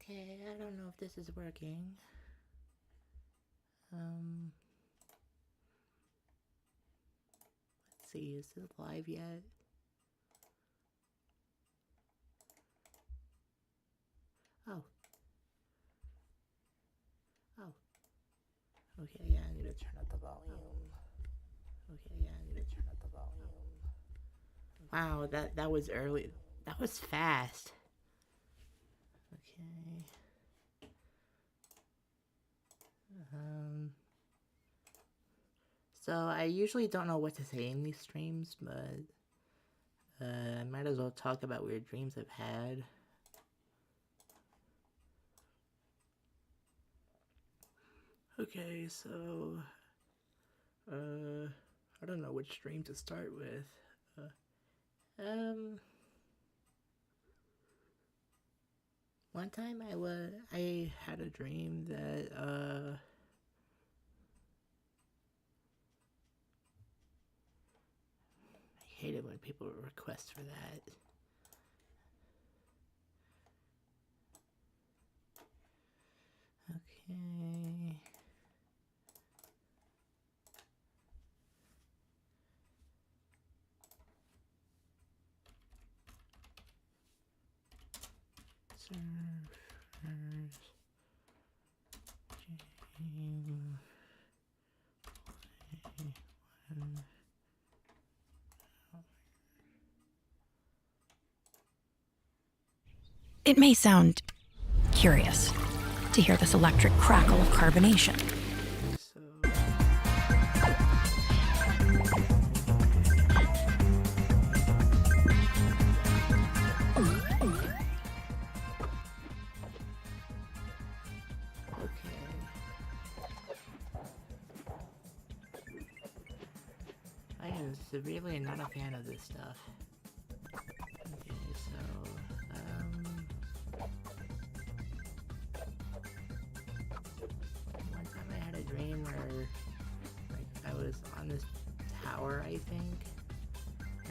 Okay, I don't know if this is working. Let's see, is it live yet? Oh. Oh. Okay, yeah, I need to turn up the volume. Okay, yeah, I need to turn up the volume. Wow, that was early. That was fast. Okay. So I usually don't know what to say in these streams, but I might as well talk about weird dreams I've had. Okay, so I don't know which stream to start with. One time I had a dream that I hate it when people request for that. Okay. Surfers. Game. It may sound curious to hear this electric crackle of carbonation. I am severely not a fan of this stuff. Okay, so, one time I had a dream where, like, I was on this tower, I think,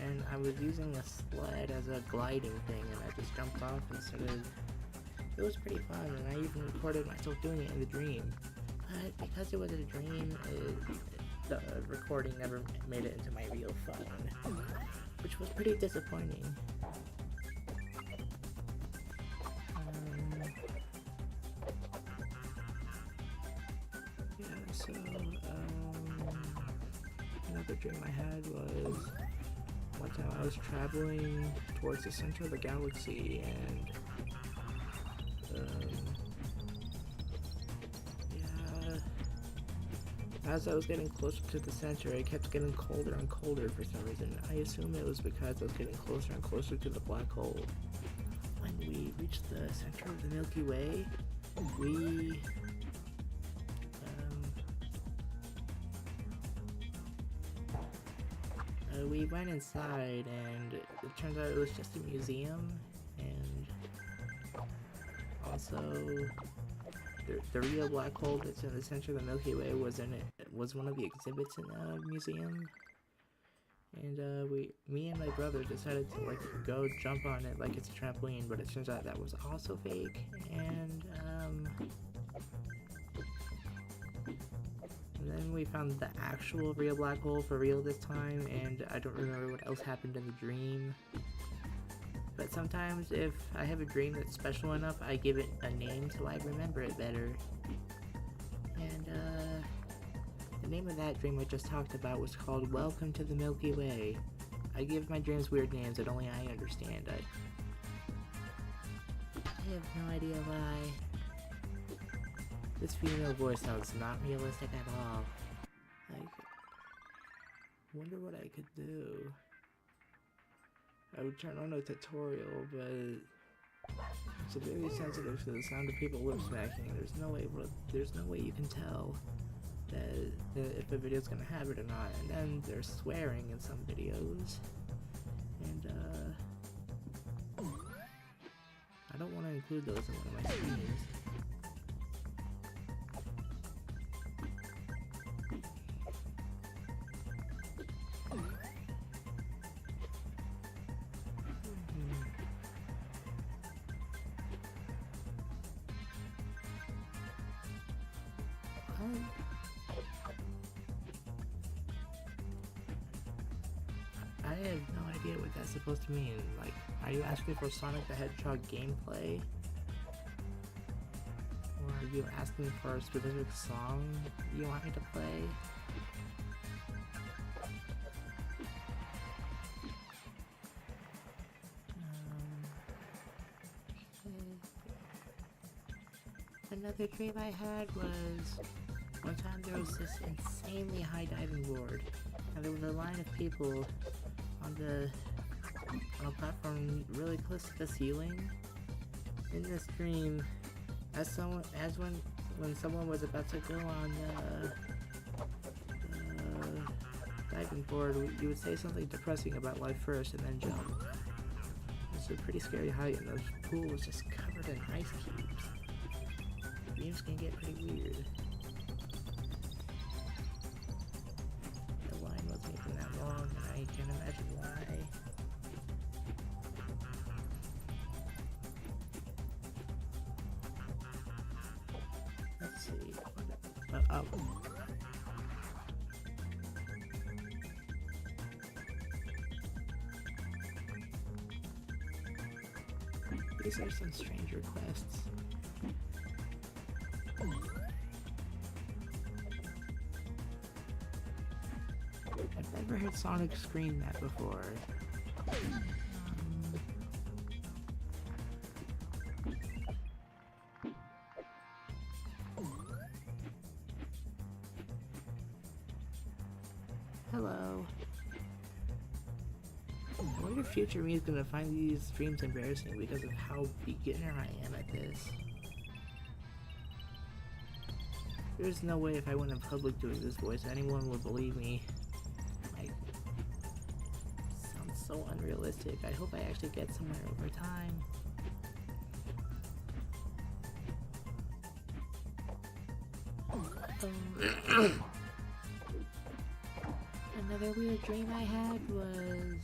and I was using a sled as a gliding thing, and I just jumped off and started. It was pretty fun, and I even recorded myself doing it in the dream. But because it was a dream, the recording never made it into my real phone, which was pretty disappointing. Yeah, so, another dream I had was one time I was traveling towards the center of the galaxy, and as I was getting closer to the center, it kept getting colder and colder for some reason. I assume it was because I was getting closer and closer to the black hole. When we reached the center of the Milky Way, we went inside, and it turns out it was just a museum, and also the real black hole that's in the center of the Milky Way was one of the exhibits in the museum, and me and my brother decided to like go jump on it like it's a trampoline, but it turns out that was also fake, and then we found the actual real black hole for real this time, and I don't remember what else happened in the dream. But sometimes if I have a dream that's special enough, I give it a name so I remember it better. And the name of that dream I just talked about was called Welcome to the Milky Way. I give my dreams weird names that only I understand. I have no idea why. This female voice sounds not realistic at all. Like, wonder what I could do. I would turn on a tutorial, but it's very sensitive to the sound of people lip smacking. There's no way you can tell that if a video's gonna have it or not. And then there's swearing in some videos, and I don't want to include those in one of my streams. What? I have no idea what that's supposed to mean. Like, are you asking for Sonic the Hedgehog gameplay? Or are you asking for a specific song you want me to play? Okay. Another dream I had was one time there was this insanely high diving board, and there was a line of people on a platform really close to the ceiling. In this dream, when someone was about to go on the diving board, you would say something depressing about life first and then jump. It's a pretty scary height, and the pool was just covered in ice cubes. Dreams can get pretty weird. The line wasn't even that long, and I can't imagine why. Let's see. Oh. These are some strange requests. I've never heard Sonic scream that before. Hello. I wonder if future me is gonna find these streams embarrassing because of how beginner I am at this. There's no way if I went in public doing this voice, anyone would believe me. Like, sounds so unrealistic. I hope I actually get somewhere over time. Another weird dream I had was...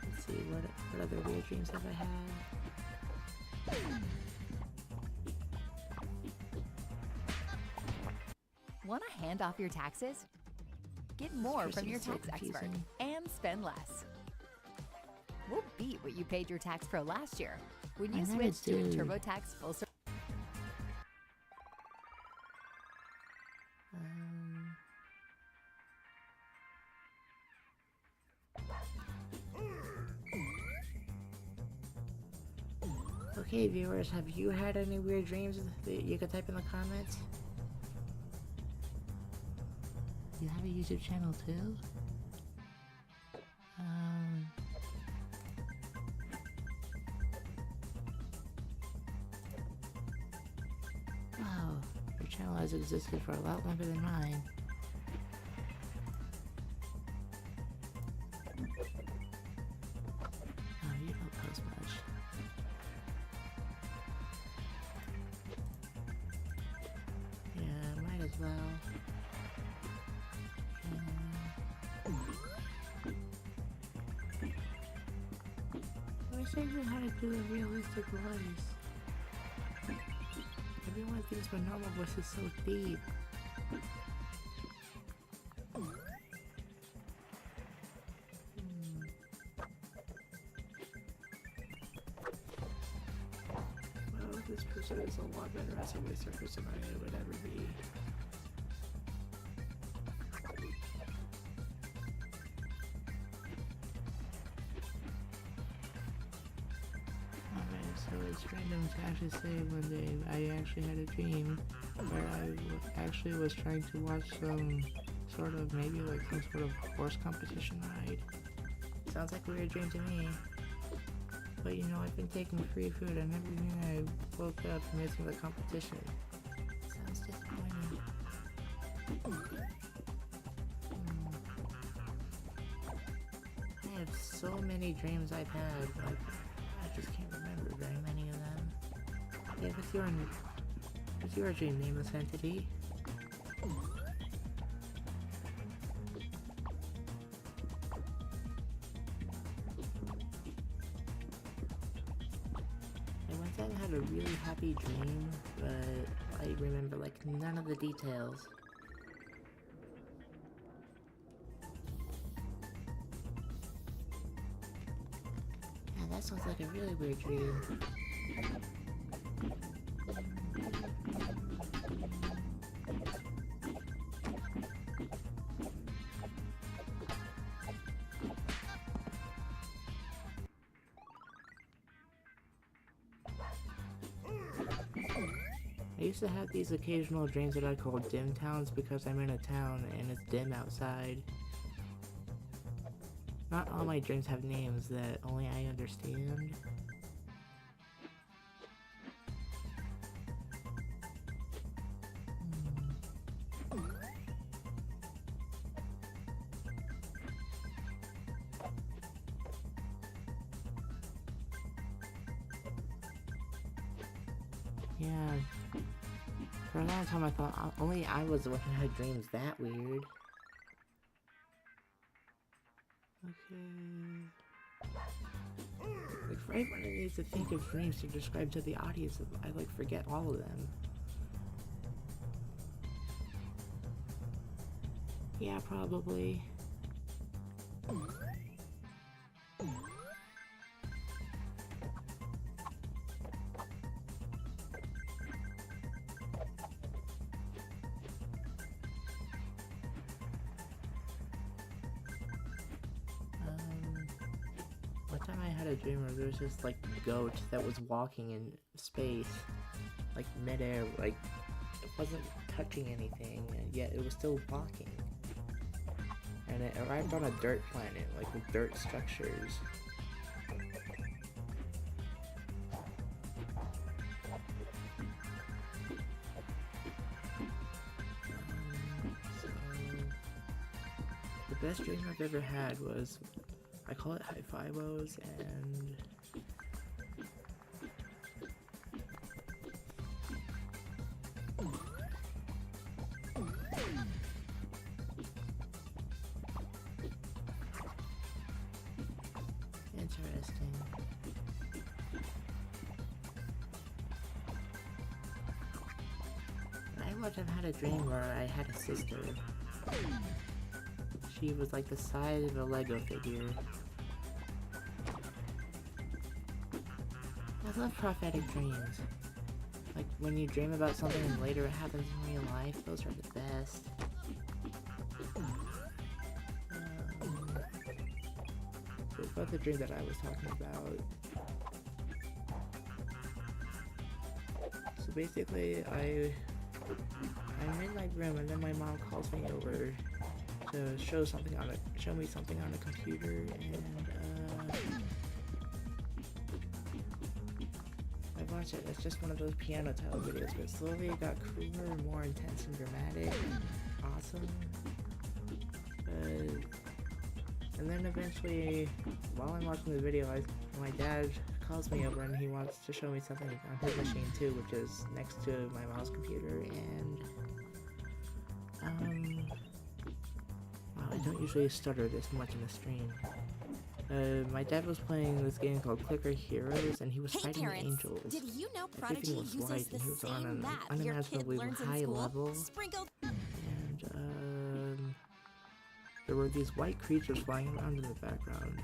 let's see, what other weird dreams have I had? Want to hand off your taxes? Get more from your tax expert and spend less. We'll beat what you paid your tax pro last year when you switched to a TurboTax full service. Okay, viewers, have you had any weird dreams that you could type in the comments? You have a YouTube channel too? Wow, your channel has existed for a lot longer than mine. Oh, you don't post much. Yeah, might as well. I wish I knew how to do a realistic voice. Everyone thinks my normal voice is so deep. Well, this person is a lot better as a voice actor than I would ever be. So it's random to actually say one day I actually had a dream where I actually was trying to watch some sort of, maybe like some sort of horse competition ride. Sounds like a weird dream to me. But you know, I've been taking free food and everything. I woke up missing the competition. Sounds disappointing. I have so many dreams I've had, but I just can't remember very many of them. Yeah, what's your dream, nameless entity? I one time had a really happy dream, but I remember like none of the details. Yeah, that sounds like a really weird dream. I used to have these occasional dreams that I call dim towns because I'm in a town and it's dim outside. Not all my dreams have names that only I understand. Yeah. For a long time I thought only I was the one who had dreams that weird. Okay. Like right when I need to think of dreams to describe to the audience, I like forget all of them. Yeah, probably. One time I had a dream where there was this like goat that was walking in space, like midair, like it wasn't touching anything, and yet it was still walking. And it arrived on a dirt planet, like with dirt structures. So, the best dream I've ever had was, I call it high-fivos, and interesting. I once had a dream where I had a sister. She was like the size of a Lego figure. I love prophetic dreams. Like when you dream about something and later it happens in real life, those are the best. So about the dream that I was talking about. So basically, I'm in my room and then my mom calls me over to show me something on a computer, and I watched it. It's just one of those piano tile videos, but slowly it got cooler, more intense and dramatic, awesome. And then eventually, while I'm watching the video, my dad calls me over and he wants to show me something on his machine too, which is next to my mom's computer, and wow, I don't usually stutter this much in a stream. My dad was playing this game called Clicker Heroes, and he was fighting parents, angels. did you know Everything Prodigy was uses white, the and he was on same an map your kid unimaginably learns in high school? level. Sprinkled. And there were these white creatures flying around in the background.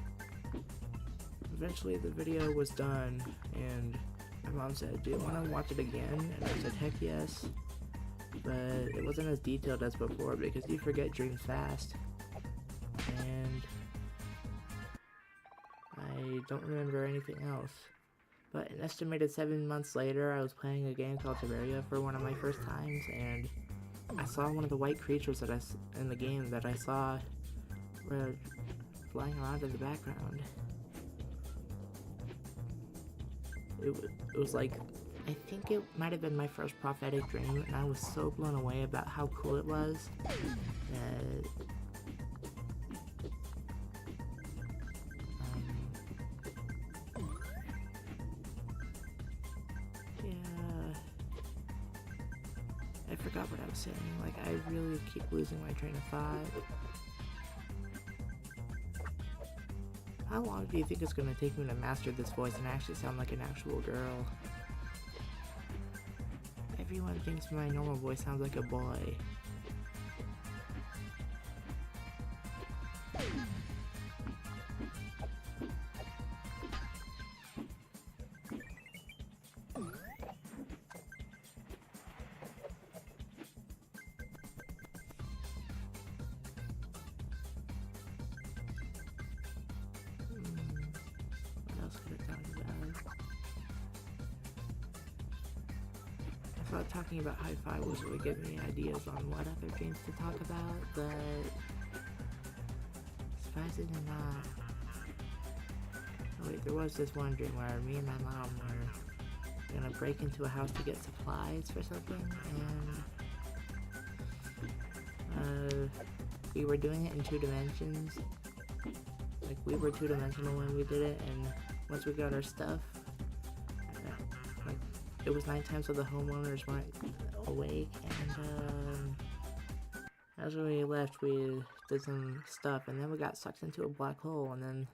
Eventually the video was done, and my mom said, "Do you want to watch it again?" And I said, "Heck yes." But it wasn't as detailed as before because you forget dreams fast. And I don't remember anything else. But an estimated 7 months later, I was playing a game called Terraria for one of my first times, and I saw one of the white creatures that in the game that I saw were flying around in the background. It was like, I think it might have been my first prophetic dream, and I was so blown away about how cool it was that yeah, I forgot what I was saying. Like, I really keep losing my train of thought. How long do you think it's gonna take me to master this voice and actually sound like an actual girl? I everyone thinks my normal voice sounds like a boy. What else could I talk about? I thought talking about Hi-Fi would give me ideas on what other games to talk about, but surprisingly not. Oh wait, there was this one dream where me and my mom were gonna break into a house to get supplies for something, and we were doing it in 2 dimensions. Like, we were 2-dimensional when we did it, and once we got our stuff, like, it was nighttime, so the homeowners weren't awake, and as we left, we did some stuff, and then we got sucked into a black hole, and then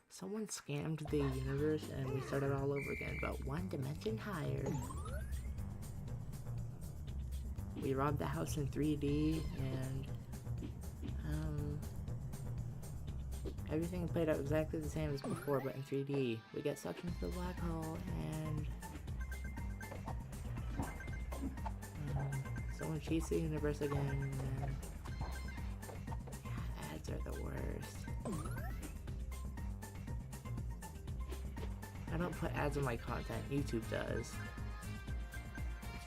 someone scammed the universe, and we started all over again, but 1 dimension higher. We robbed the house in 3D, and everything played out exactly the same as before, but in 3D. We get sucked into the black hole, and someone cheats the universe again, and ads are the worst. I don't put ads on my content, YouTube does.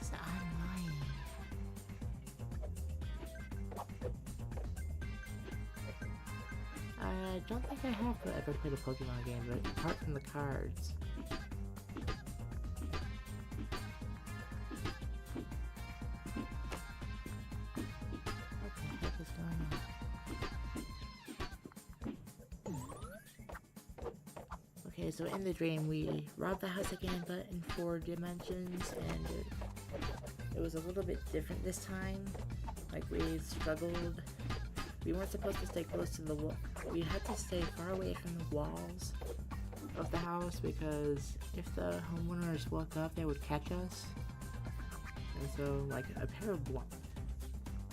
It's annoying. I don't think I have ever played a Pokemon game, but apart from the cards. What the heck is going on? Okay, so in the dream we robbed the house again, but in 4 dimensions, and it was a little bit different this time. Like, we struggled. We weren't supposed to stay close to the wall. We had to stay far away from the walls of the house, because if the homeowners woke up, they would catch us. And so, like, a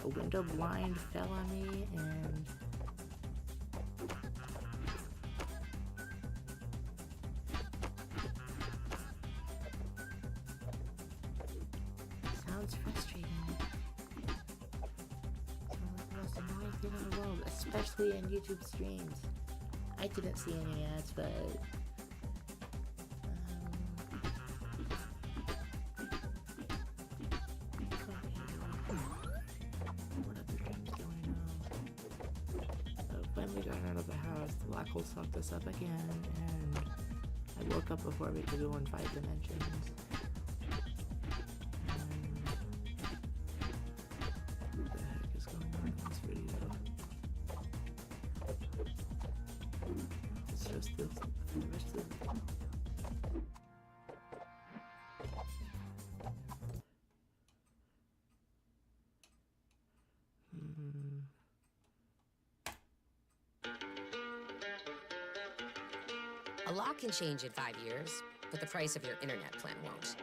window blind fell on me, and sounds frustrating. In the world, especially in YouTube streams. I didn't see any ads, but what other dreams going on? So finally got out of the house, the black hole sucked us up again, and I woke up before we could go in 5 dimensions. What the heck is going on in this video? It's just the rest of the... A lot can change in 5 years, but the price of your internet plan won't.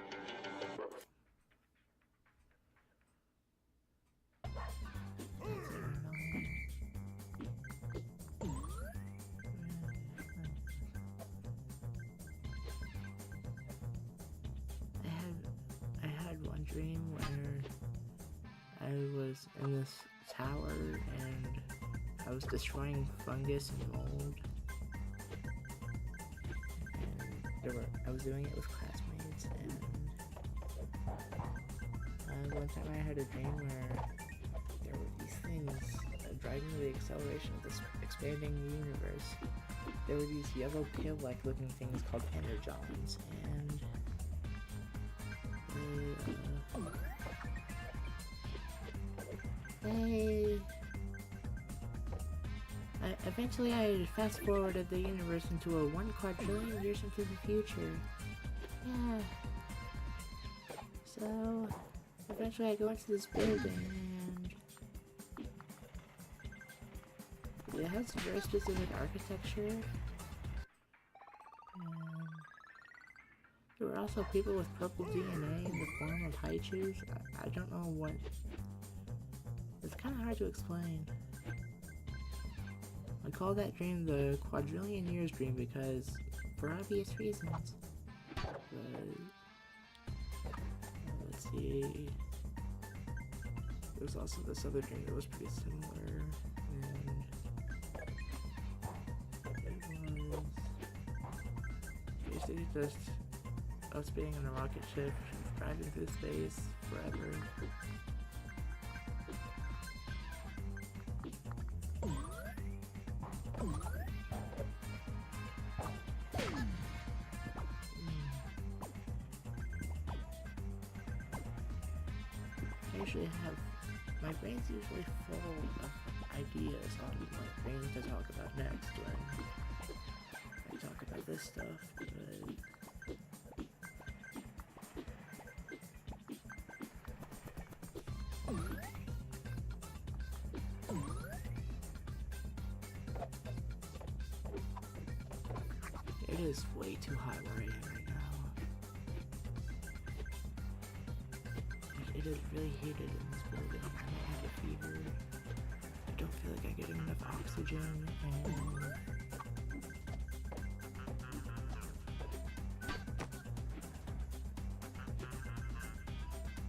I had one dream where I was in this tower and I was destroying fungus and mold. And I was doing it with classmates, and one time I had a dream where there were these things driving the acceleration of this expanding universe. There were these yellow pill-like looking things called energons, and eventually I fast-forwarded the universe into a 1 quadrillion years into the future. Yeah. So, eventually I go into this building, and it has very specific architecture. There were also people with purple DNA in the form of Haichus. I don't know what... It's kind of hard to explain. I call that dream the quadrillion years dream because, for obvious reasons. But, let's see... There's also this other dream that was pretty similar, and... It was... basically just us being in a rocket ship, driving through space forever. I usually have... My brain's usually full of ideas on what brain to talk about next when I talk about this stuff, but... It is way too hot where I am right now. Like, it is really heated in this building. I might have a fever. I don't feel like I'm getting enough oxygen, and...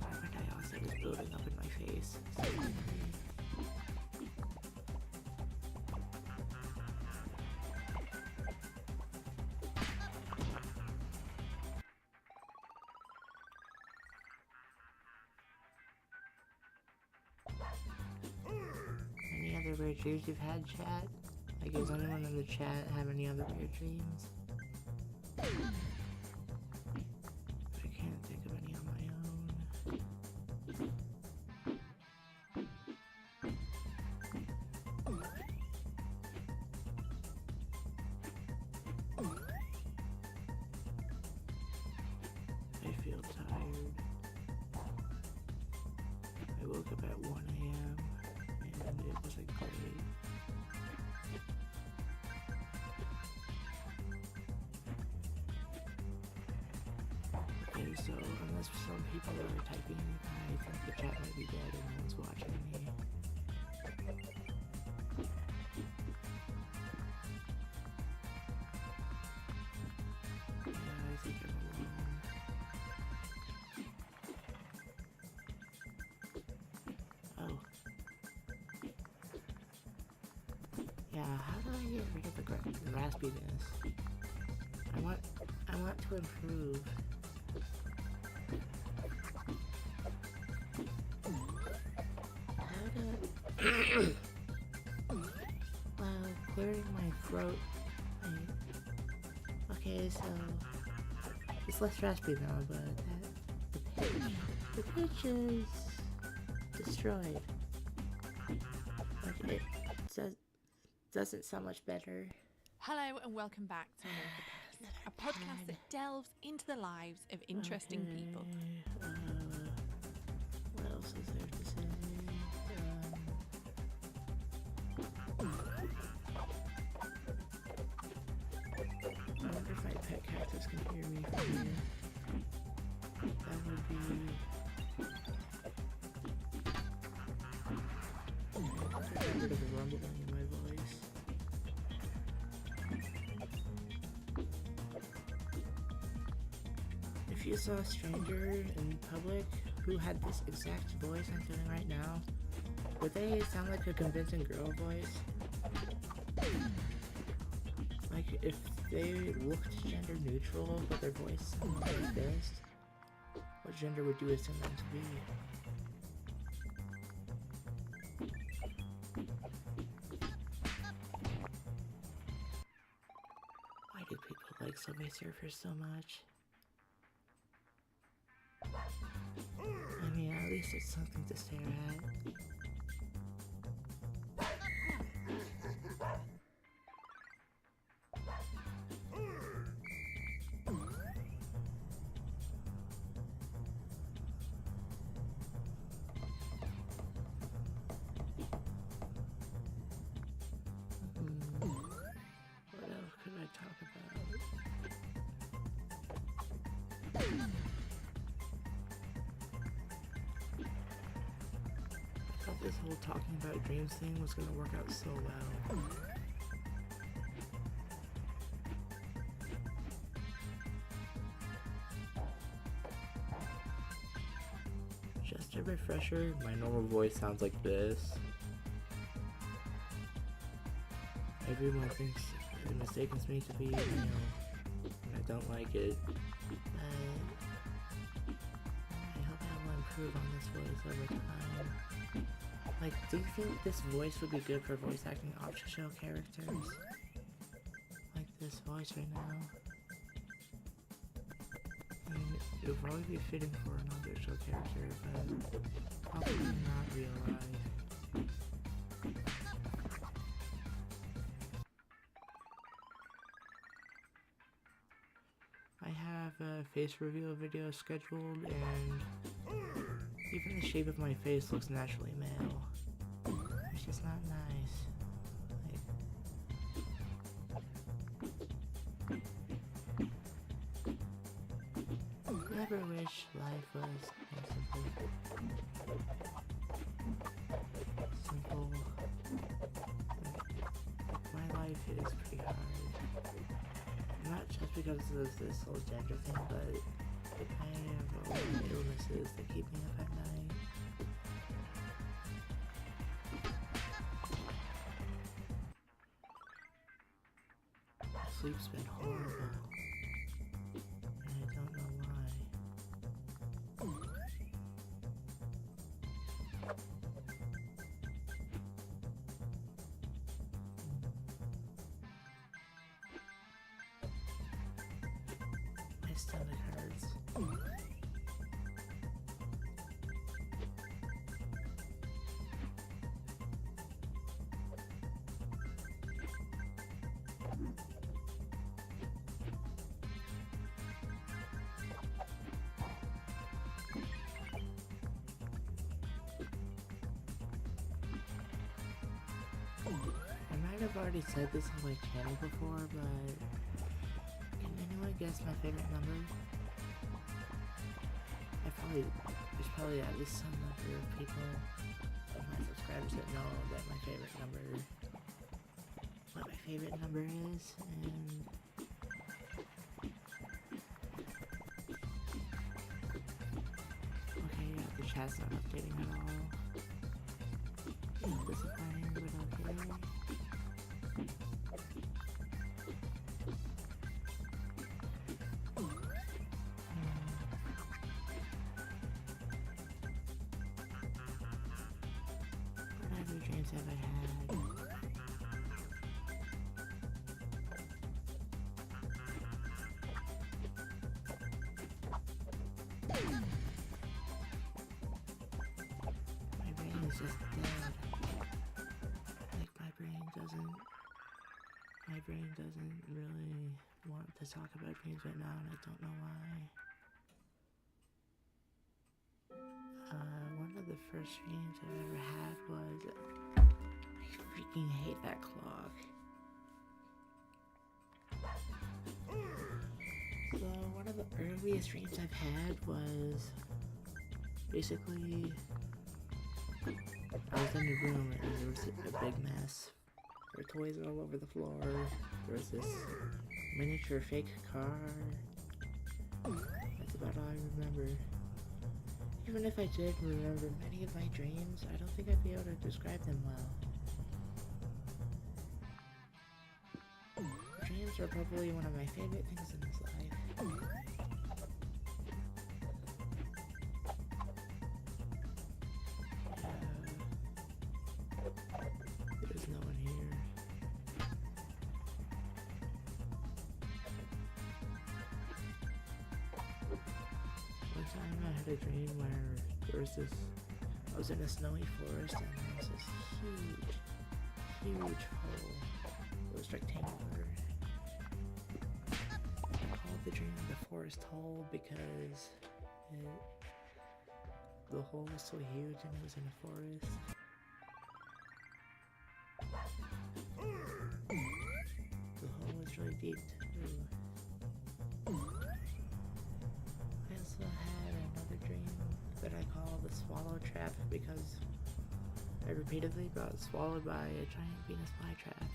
carbon dioxide is building up in my face. Any other weird dreams you've had, chat? Like, does anyone in the chat have any other weird dreams? I can't think of any on my own. I feel tired. I woke up at 1 a.m. and it was like great. Okay, so unless some people are typing, I think the chat might be dead and no one's watching me. Yeah, I think I'm alone. Oh. Yeah, how do I get rid of the raspiness? I want to improve. How to... Well, clearing my throat. Okay, so... It's less raspy now, but the pitch is destroyed. Like, it doesn't sound much better. Hello and welcome back to America Past, a podcast that delves into the lives of interesting people. What else is there to say? I wonder if my pet cactus can hear me from here. That would be... Get rid of the rumbling in my voice. If you saw a stranger in public who had this exact voice I'm doing right now, would they sound like a convincing girl voice? Like, if they looked gender neutral, but their voice sounded like this, what gender would you assume them to be? Why do people like Subway Surfers so much? I mean, at least it's something to stare at. What else could I talk about? whole talking about dreams thing was gonna work out so well. Just a refresher, my normal voice sounds like this. Everyone thinks it mistakes me to be male, and I don't like it. I hope I will improve on this voice over time. Like, do you think this voice would be good for voice acting option show characters? Like this voice right now? I mean, it would probably be fitting for another show character, but probably not real life. I have a face reveal video scheduled, and even the shape of my face looks naturally male. It's just not nice. Like, never wish life was more simple. Simple. My life is pretty hard. Not just because of this whole gender thing, but I have illnesses that keep me up at night. My sleep's been horrible, and I don't know why. My stomach hurts. I might have already said this on my channel before, but can anyone guess my favorite number? There's probably at least some number of people of my subscribers that know that my favorite number, what my favorite number is, and okay, yeah, the chat's not updating at all. It's disappointing, but okay. What other dreams have I had? My brain is just dead. Like, my brain doesn't really want to talk about dreams right now, and I don't know why. One of the first dreams I've ever had was, I freaking hate that clock. So one of the earliest dreams I've had was basically I was in a room and there was a big mess. There were toys all over the floor. There was this miniature fake car. That's about all I remember. Even if I did remember many of my dreams, I don't think I'd be able to describe them well. Dreams are probably one of my favorite things in this life. There's no one here. One time I had a dream where there was this, I was in a snowy forest and there was this huge hole. It was rectangular. I called the dream the forest hole because the hole was so huge and it was in a forest. The hole was really deep too. I also had another dream that I call the swallow trap because I I repeatedly got swallowed by a giant Venus flytrap.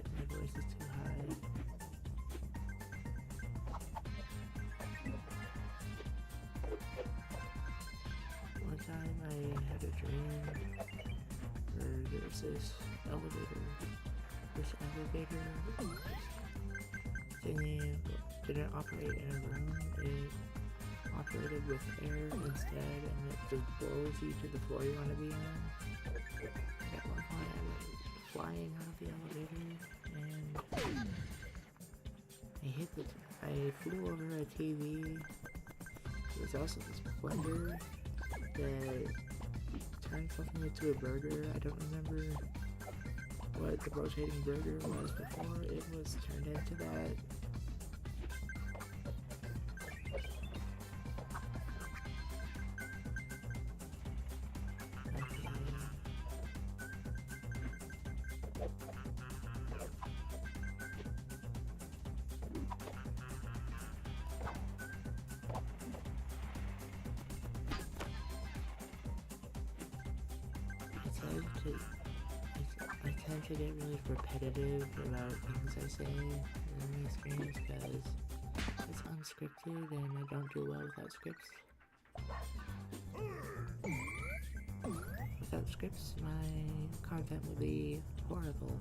My voice is too high. One time I had a dream where there's this elevator thingy didn't operate in a room. It operated with air instead, and it just blows you to the floor you want to be on. At one point I went flying out of the elevator and I flew over a TV. There was also this blender that turned something into a burger. I don't remember what the rotating burger was before it was turned into that. I tend to get really repetitive about things I say in these games because it's unscripted and I don't do well without scripts. Without scripts, my content would be horrible.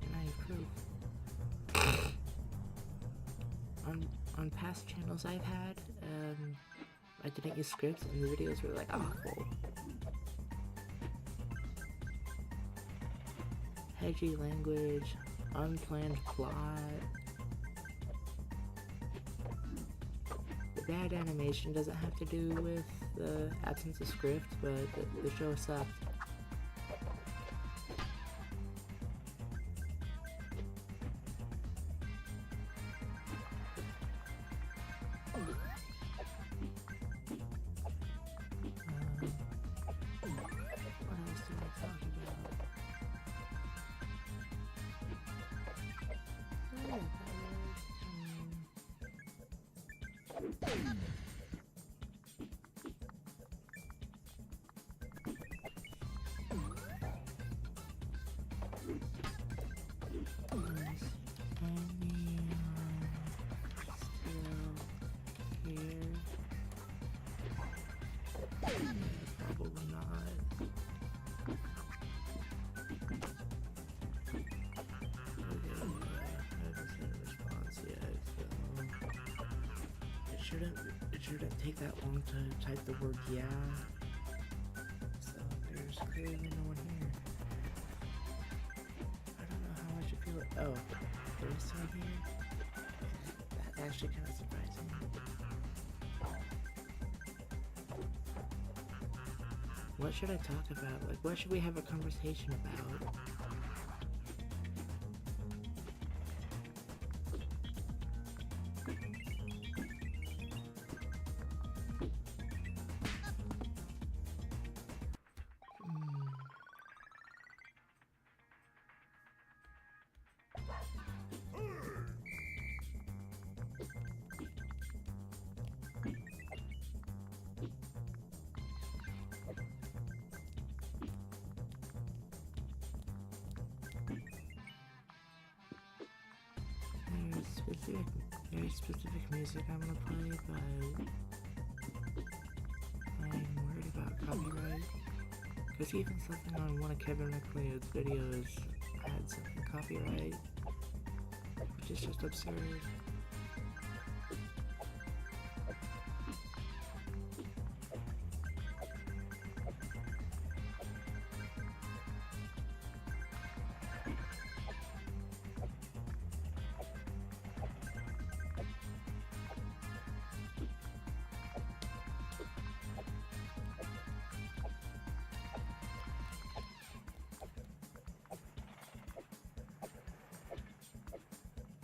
And I approve. On past channels I've had, I didn't use scripts and the videos were like awful. Hedgy language, unplanned plot. The bad animation doesn't have to do with the absence of script, but the show sucked. What else do I talk about? Probably not. Okay, I haven't seen a response yet, so it shouldn't take that long to type the word yeah. So there's clearly no one here. I don't know how I should feel it. Oh, there is someone here? That's actually kind of surprising. What should I talk about? Like, what should we have a conversation about? Very specific music I'm gonna play, but I'm worried about copyright. Because even something on one of Kevin McLeod's videos had something copyright, which is just absurd.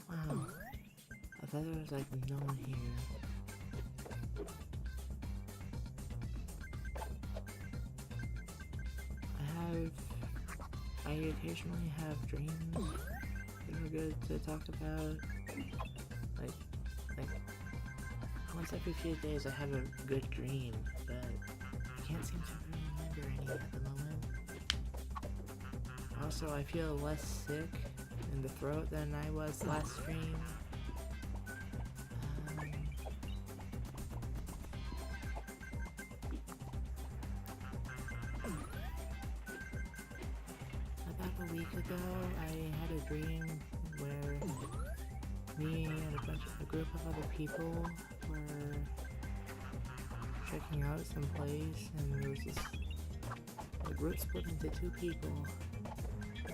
Wow, I thought there was like no one here. I occasionally have dreams kind of good to talk about. Like once every few days I have a good dream, but I can't seem to remember any at the moment. Also, I feel less sick in the throat than I was last stream. About a week ago, I had a dream where me and a group of other people were checking out some place, and there was the group split into two people.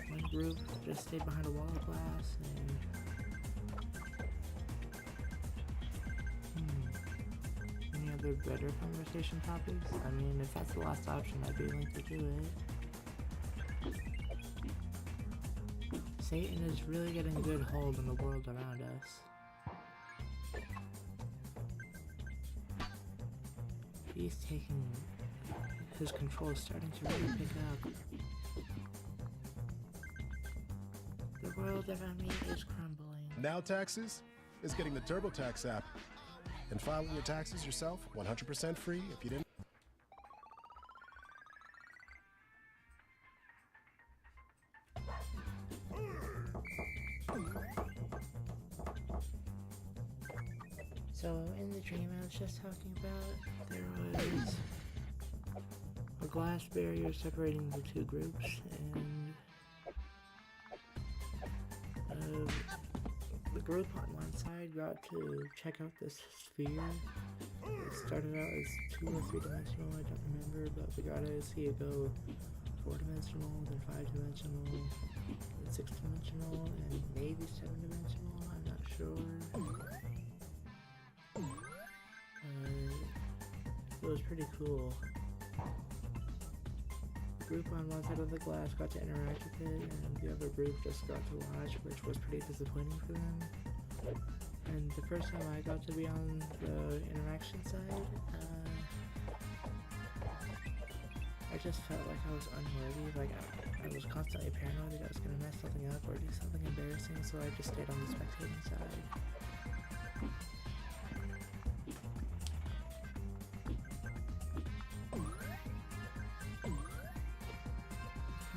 One group just stayed behind a wall of glass, and any other better conversation topics? I mean, if that's the last option, I'd be willing to do it. Satan is really getting a good hold on the world around us. He's taking... his control is starting to really pick up. The world around me is crumbling. Now Taxes is getting the TurboTax app and filing your taxes yourself 100% free if you didn't. So in the dream I was just talking about, there was a glass barrier separating the two groups, and the group on one side got to check out this sphere. It started out as 2 or 3 dimensional, I don't remember, but we got to see it go 4 dimensional, then 5 dimensional, then 6 dimensional, and maybe 7 dimensional, I'm not sure. It was pretty cool. The group on one side of the glass got to interact with it, and the other group just got to watch, which was pretty disappointing for them. And the first time I got to be on the interaction side, I just felt like I was unworthy. Like I was constantly paranoid that I was gonna mess something up or do something embarrassing, so I just stayed on the spectating side.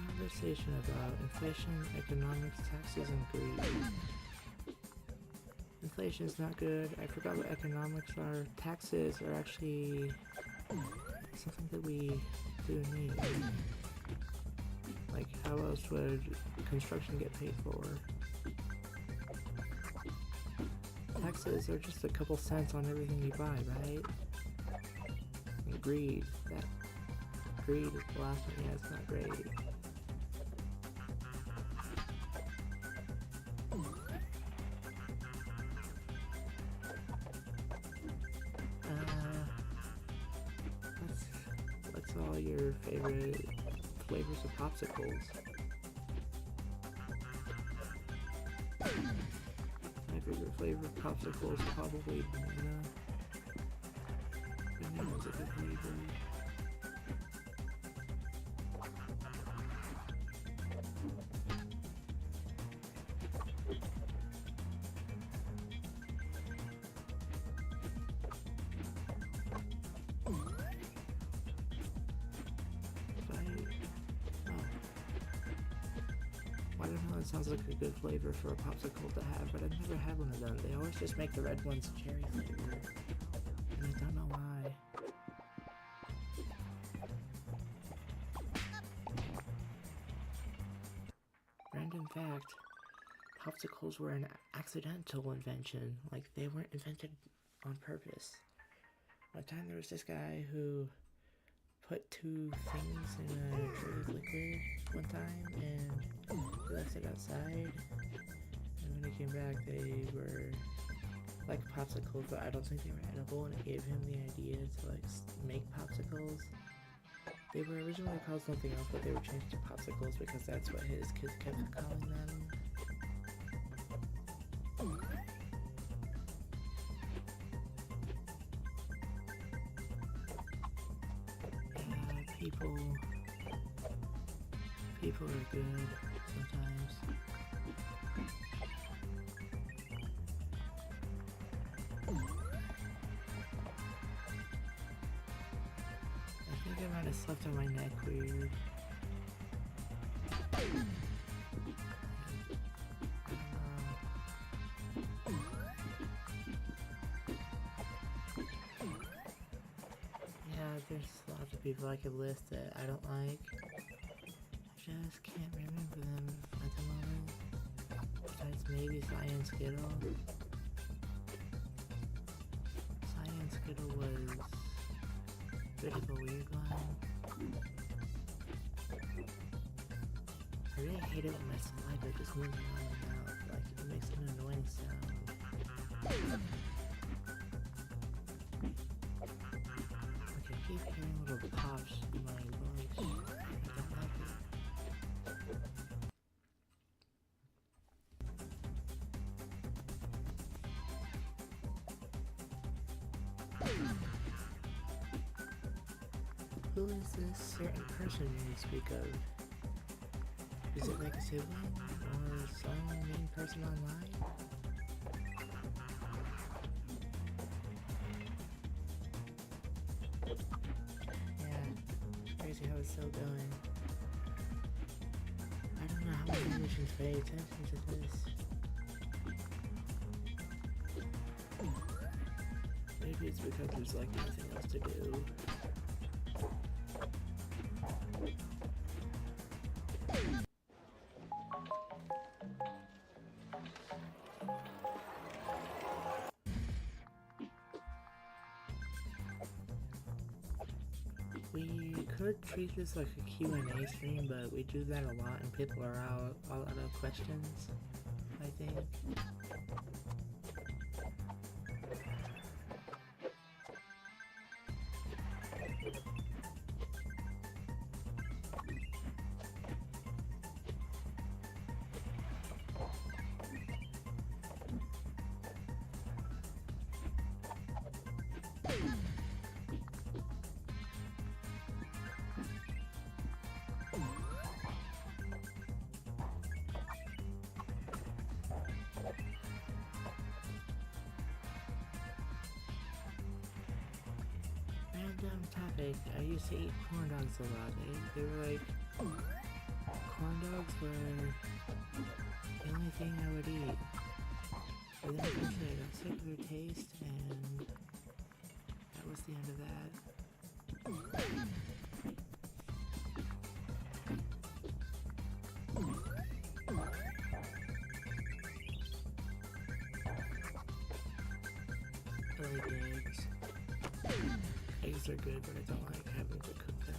Conversation about inflation, economics, taxes, and greed. Inflation is not good. I forgot what economics are. Taxes are actually something that we do need. Like, how else would construction get paid for? Taxes are just a couple cents on everything you buy, right? And greed. Greed is the last one. Yeah, it's not great. What's all your favorite flavors of popsicles? My favorite flavor of popsicle is probably banana. Banana's a good flavor. Watermelon sounds like a good flavor for a popsicle to have, but I've never had one of them. They always just make the red ones cherry flavored, and I don't know why. Random fact, popsicles were an accidental invention. Like, they weren't invented on purpose. One time there was this guy who put 2 things in a tray of liquid one time, and he left it outside, and when he came back they were like popsicles, but I don't think they were edible, and it gave him the idea to like make popsicles. They were originally called something else, but they were changed to popsicles because that's what his kids kept calling them. People are good sometimes. around is left on my neck weird. Yeah, there's lots of people I could list that I don't like. I just can't remember them at the moment. Besides maybe Cyan Skittle. Cyan Skittle was a bit of a weird one. I really hate it when my saliva just moves around my mouth, like it makes an annoying sound. Like I keep hearing little pops in my voice. I don't like it. Who is this certain person you speak of? Is it like a sibling or some main person online? Yeah, crazy how it's still going. I don't know how many should pay attention to this. Maybe it's because there's like nothing else to do. We could treat this like a Q&A stream, but we do that a lot and people are all out of questions, I think. Random topic. I used to eat corn dogs a lot. They were like, corn dogs were the only thing I would eat. But then eventually I got sick of their taste, and that was the end of that. I like eggs. Eggs are good, but I don't like having to cook them.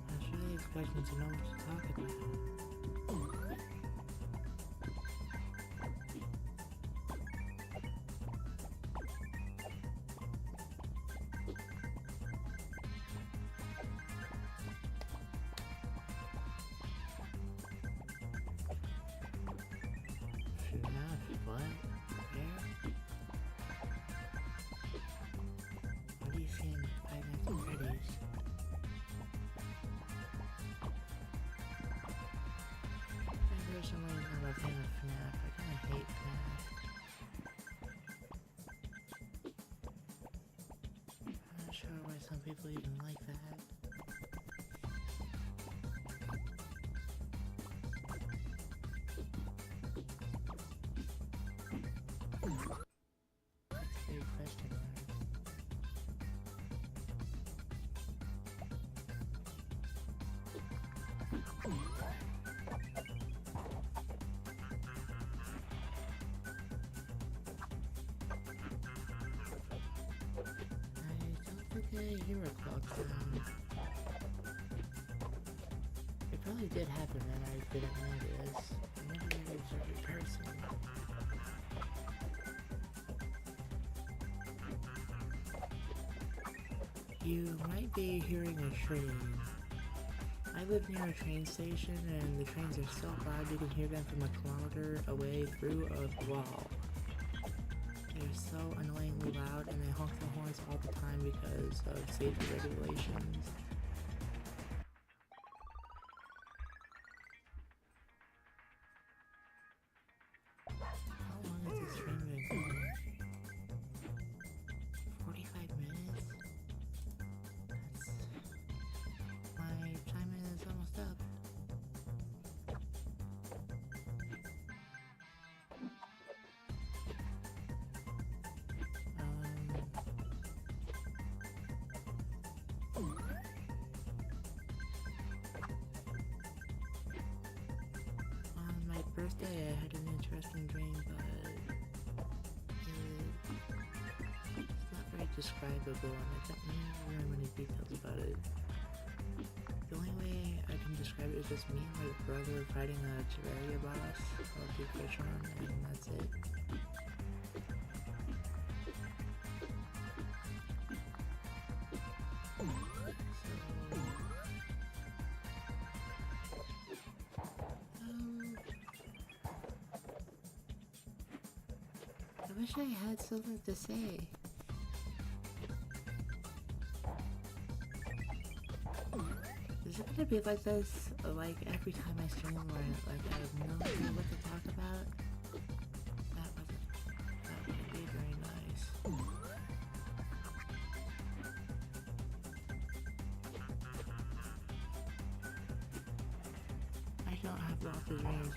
I was really expecting to know what to talk about. FNAF, what? Where? What are you seeing? Five Nights at Freddy's? I personally am not a fan of FNAF. I kinda hate FNAF. I'm not sure why some people even like that. Big question mark. I don't think I hear a clock sound. It probably did happen and I didn't notice. I never really observed it personally. You might be hearing a train. I live near a train station and the trains are so loud you can hear them from a kilometer away through a wall. They're so annoyingly loud and they honk their horns all the time because of safety regulations. How long is this train been going? 45 minutes? My time is almost up. On my birthday, I had an interesting dream, but it's not very describable, and I don't remember very many details about it. The only way I can describe it is just me and my brother fighting a Terraria boss called Big Fishman, and that's it. I wish I had something to say. Is it gonna be like this, like every time I stream where like I have no idea what to talk about? That wouldn't be very nice. I don't have lots of dreams,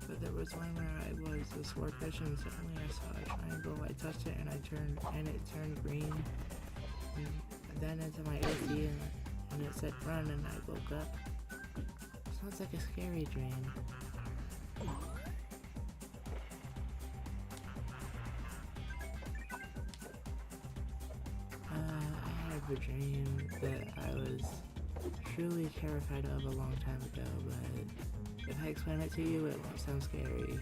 but there was one where I was a sword fish and suddenly I saw a triangle, I touched it and it turned green. And then into my AC and it said run and I woke up. Sounds like a scary dream. I had a dream that I was truly terrified of a long time ago, but if I explain it to you, it won't sound scary.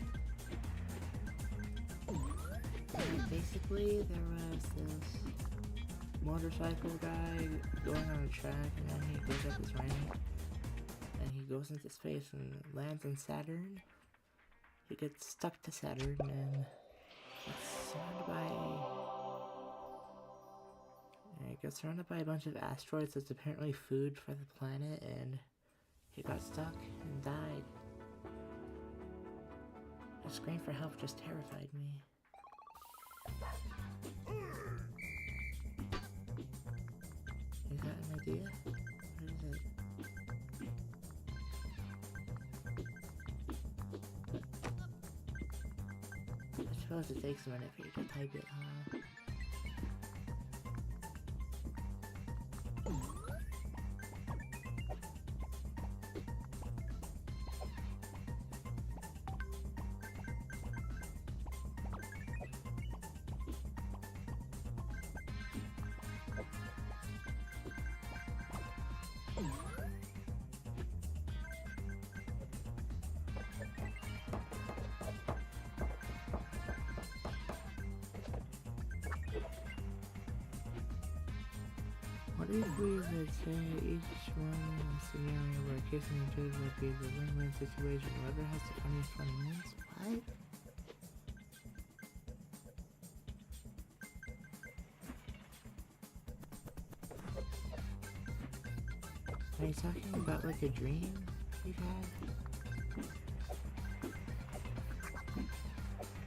Basically, there was this motorcycle guy going on a track, and then he goes up his ramp, and he goes into space and lands on Saturn. He gets stuck to Saturn and gets surrounded by a bunch of asteroids that's apparently food for the planet, and he got stuck and died. The scream for help just terrified me. You got an idea? What is it? I suppose it takes a minute for you to type it, huh? What if we would say each one in a scenario where kissing each other would be the win-win situation? Whoever has the funniest fun wins? What? Are you talking about like a dream you've had?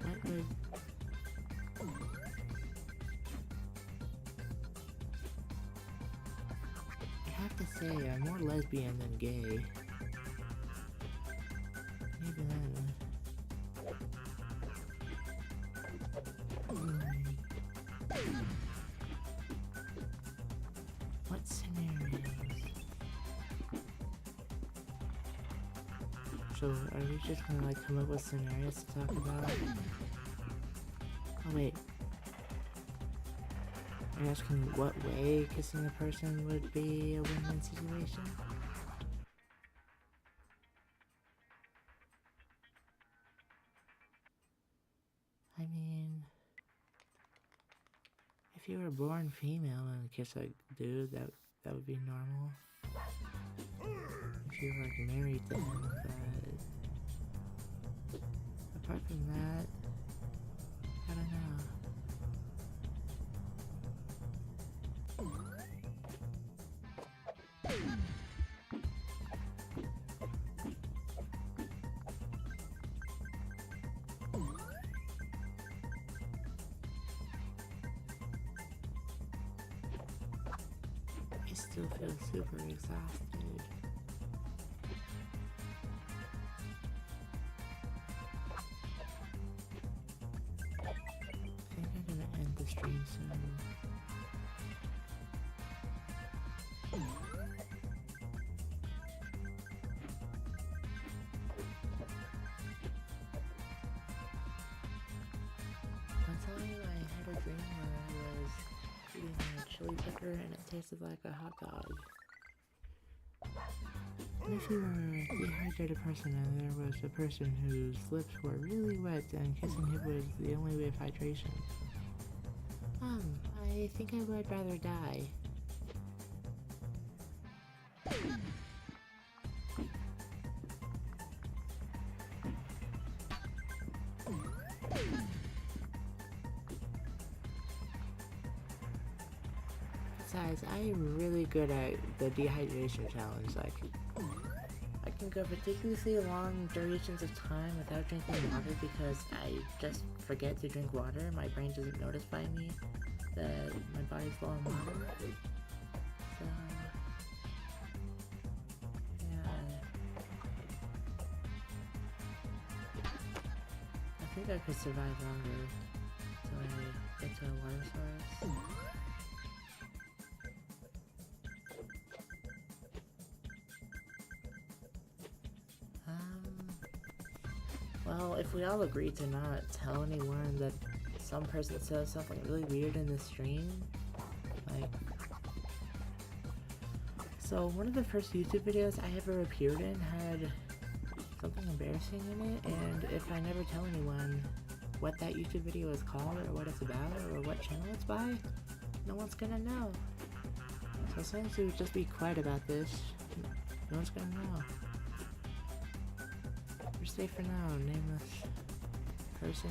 What would... I have to say, I'm more lesbian than gay. Maybe then. What scenarios? So, are we just gonna like come up with scenarios to talk about? Oh wait. Are you asking what way kissing a person would be a win-win situation? I mean, if you were born female and kiss a dude, that would be normal. She's like married to him, but apart from that, I don't know. I still feel super exhausted. I think I'm gonna end the stream soon. One time I had a dream where I was eating a chili pepper and it tasted like a hot dog. And if you were a dehydrated person and there was a person whose lips were really wet and kissing him was the only way of hydration, I think I would rather die. Besides, I'm really good at the dehydration challenge. Like, I can go ridiculously long durations of time without drinking water because I just forget to drink water. My brain doesn't notify me that my body's low on water. So, yeah. I think I could survive longer until I get to a water source. Well, if we all agree to not tell anyone that some person says something really weird in the stream, like... So, one of the first YouTube videos I ever appeared in had something embarrassing in it, and if I never tell anyone what that YouTube video is called, or what it's about, or what channel it's by, no one's gonna know. So as long as you just be quiet about this, no one's gonna know. We're safe for now, nameless person.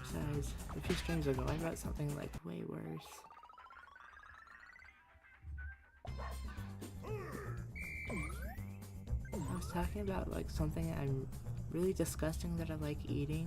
Besides, a few streams ago I wrote something like way worse. I was talking about like something I'm really disgusting that I like eating.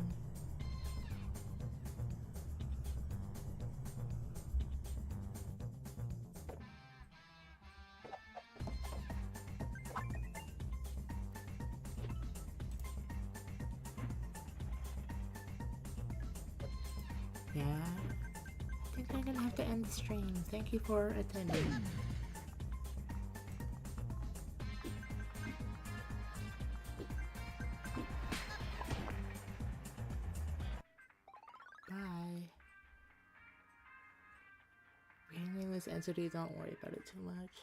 Yeah, I think I'm gonna have to end the stream. Thank you for attending. Bye. Being nameless entity, don't worry about it too much.